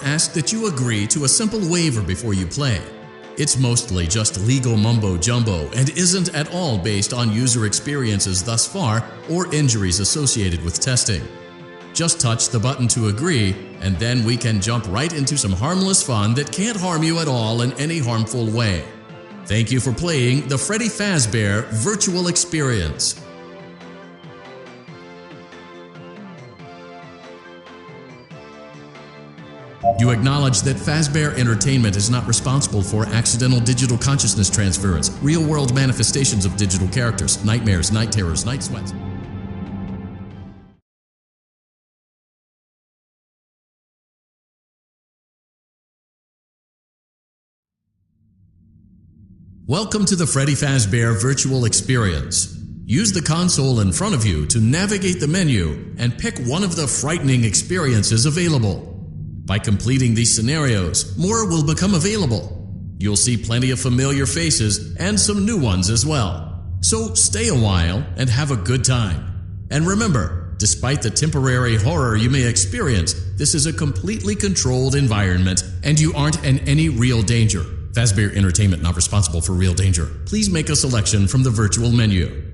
ask that you agree to a simple waiver before you play. It's mostly just legal mumbo-jumbo and isn't at all based on user experiences thus far or injuries associated with testing. Just touch the button to agree, and then we can jump right into some harmless fun that can't harm you at all in any harmful way. Thank you for playing the Freddy Fazbear Virtual Experience. You acknowledge that Fazbear Entertainment is not responsible for accidental digital consciousness transference, real-world manifestations of digital characters, nightmares, night terrors, night sweats. Welcome to the Freddy Fazbear Virtual Experience. Use the console in front of you to navigate the menu and pick one of the frightening experiences available. By completing these scenarios, more will become available. You'll see plenty of familiar faces and some new ones as well. So stay a while and have a good time. And remember, despite the temporary horror you may experience, this is a completely controlled environment and you aren't in any real danger. Fazbear Entertainment not responsible for real danger. Please make a selection from the virtual menu.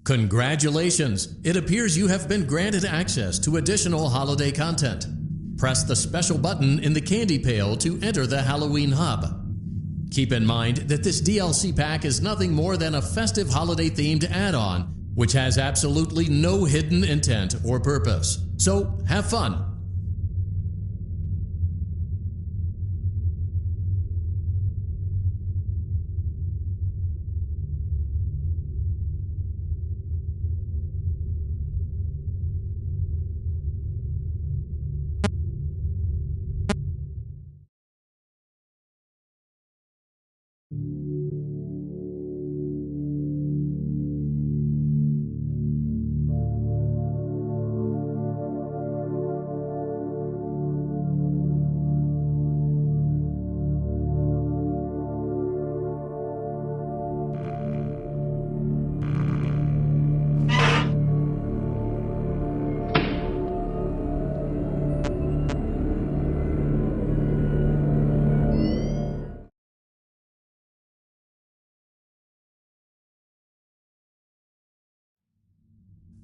Congratulations! It appears you have been granted access to additional holiday content. Press the special button in the candy pail to enter the Halloween hub. Keep in mind that this DLC pack is nothing more than a festive holiday-themed add-on, which has absolutely no hidden intent or purpose. So, have fun!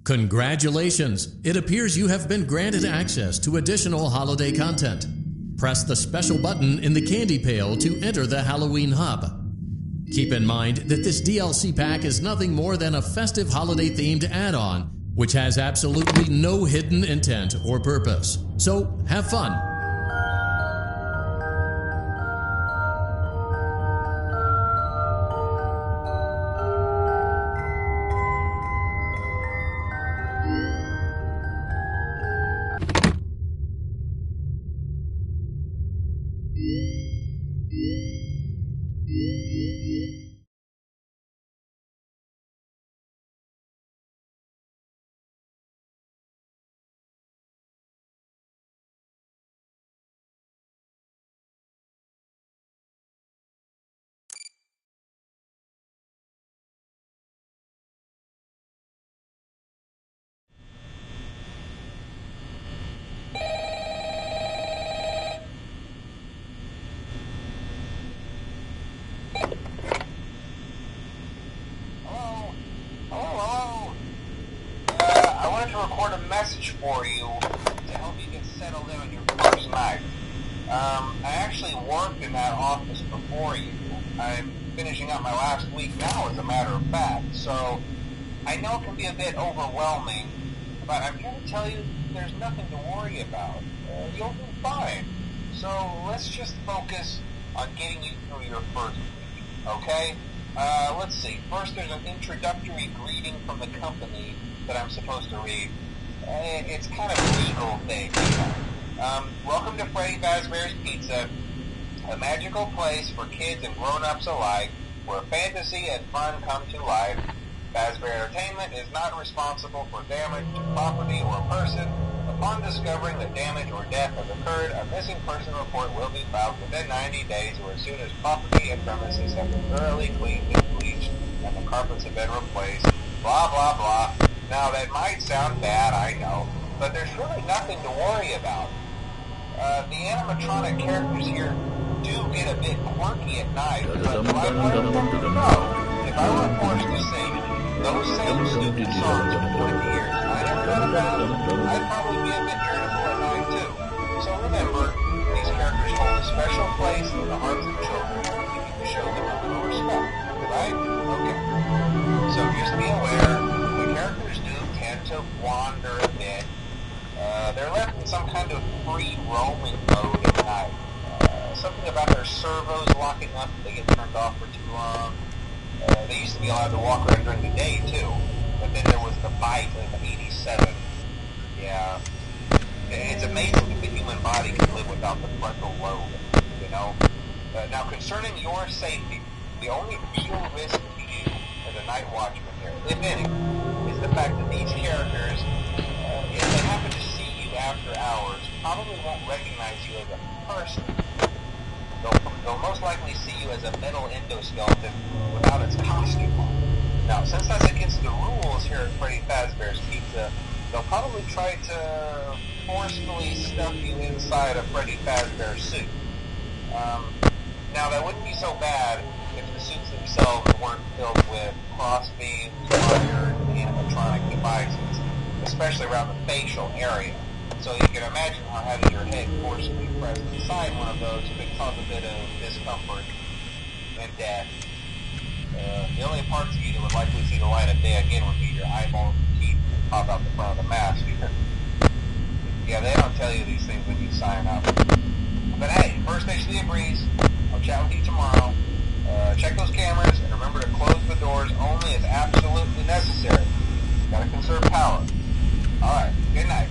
Congratulations! It appears you have been granted access to additional holiday content. Press the special button in the candy pail to enter the Halloween hub. Keep in mind that this DLC pack is nothing more than a festive holiday-themed add-on, which has absolutely no hidden intent or purpose. So, have fun! Record a message for you to help you get settled in on your first night. I actually worked in that office before you. I'm finishing up my last week now, as a matter of fact, so I know it can be a bit overwhelming, but I'm here to tell you there's nothing to worry about. You'll be fine. So let's just focus on getting you through your first week, okay? Let's see. First, there's an introductory greeting from the company that I'm supposed to read. It's kind of a legal thing. Welcome to Freddy Fazbear's Pizza, a magical place for kids and grown-ups alike, where fantasy and fun come to life. Fazbear Entertainment is not responsible for damage to property or person. Upon discovering that damage or death has occurred, a missing person report will be filed within 90 days or as soon as property and premises have been thoroughly cleaned and bleached and the carpets have been replaced. Blah, blah, blah. Now, that might sound bad, I know, but there's really nothing to worry about. The animatronic characters here do get a bit quirky at night, but do I blame them? No. If I were forced to sing those same stupid songs for 20 years, I never got about them, I'd probably be a bit irritable at night, too. So remember, these characters hold a special place in the hearts of children. You need to show them a little respect, right? Okay. So just be aware, characters do tend to wander a bit. They're left in some kind of free roaming mode at night. Something about their servos locking up if they get turned off for too long. They used to be allowed to walk around during the day too, but then there was the bite of 87. Yeah. It's amazing that the human body can live without the frontal lobe, you know? Now concerning your safety, the only real risk to you as a night watchman here, if any, is the fact that these characters, if they happen to see you after hours, probably won't recognize you as a person. They'll most likely see you as a metal endoskeleton without its costume on. Now, since that's against the rules here at Freddy Fazbear's Pizza, they'll probably try to forcefully stuff you inside a Freddy Fazbear suit. Now, that wouldn't be so bad if the suits themselves weren't filled with cross beams, wired, animatronic devices, especially around the facial area. So you can imagine how having your head forcibly pressed inside one of those could cause a bit of discomfort and death. The only parts of you that would likely see the light of day again would be your eyeballs and teeth that pop out the front of the mask. Yeah, they don't tell you these things when you sign up. But hey, first station of the breeze. I'll chat with you tomorrow. Check those cameras and remember to close the doors only as absolutely necessary. Gotta conserve power. Alright, good night.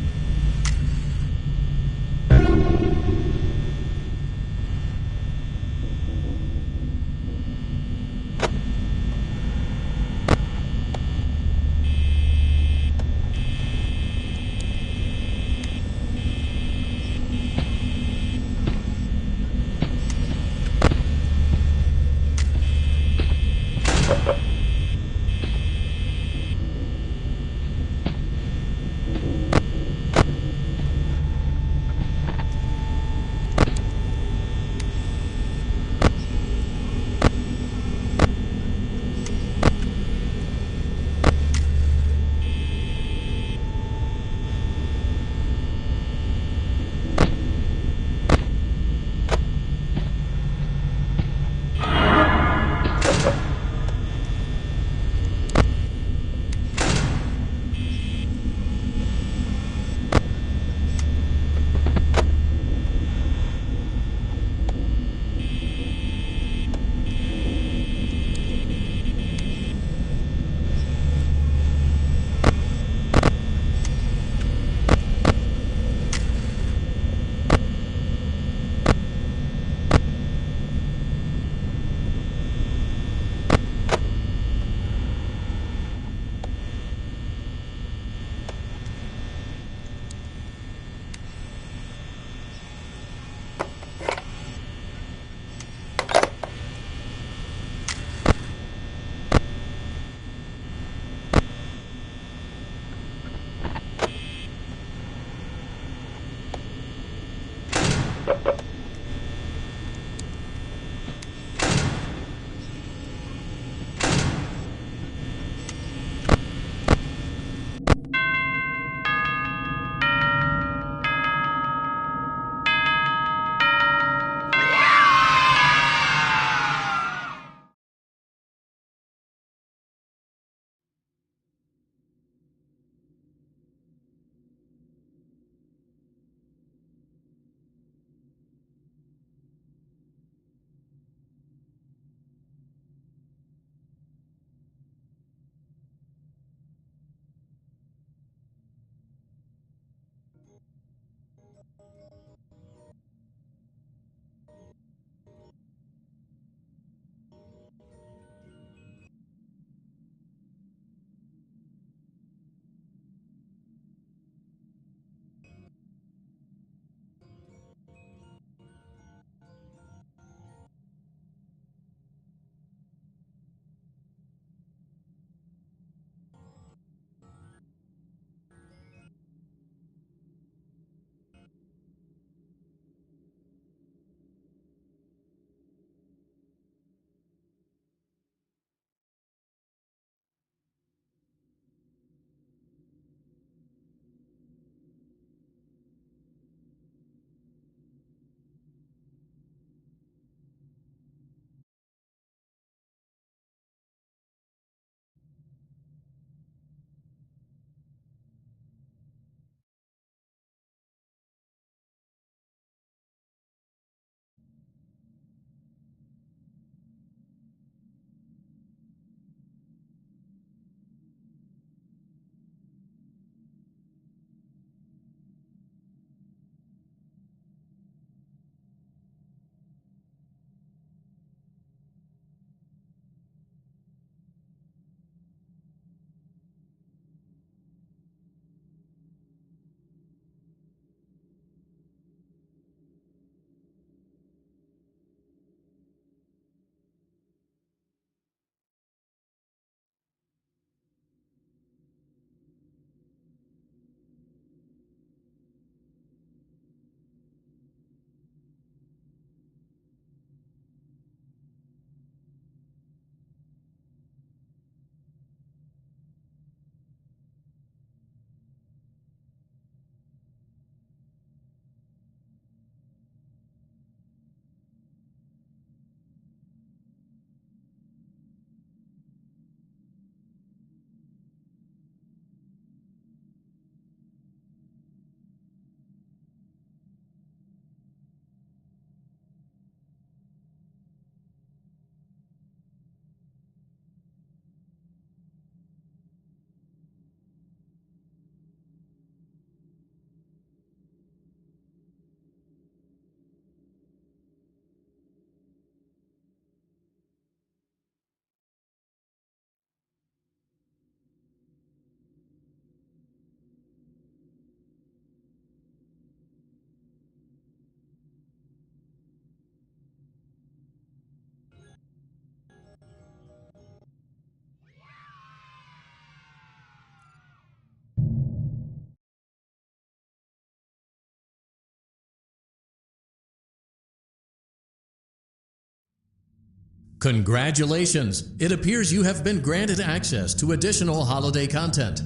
Congratulations! It appears you have been granted access to additional holiday content.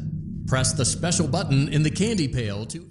Press the special button in the candy pail to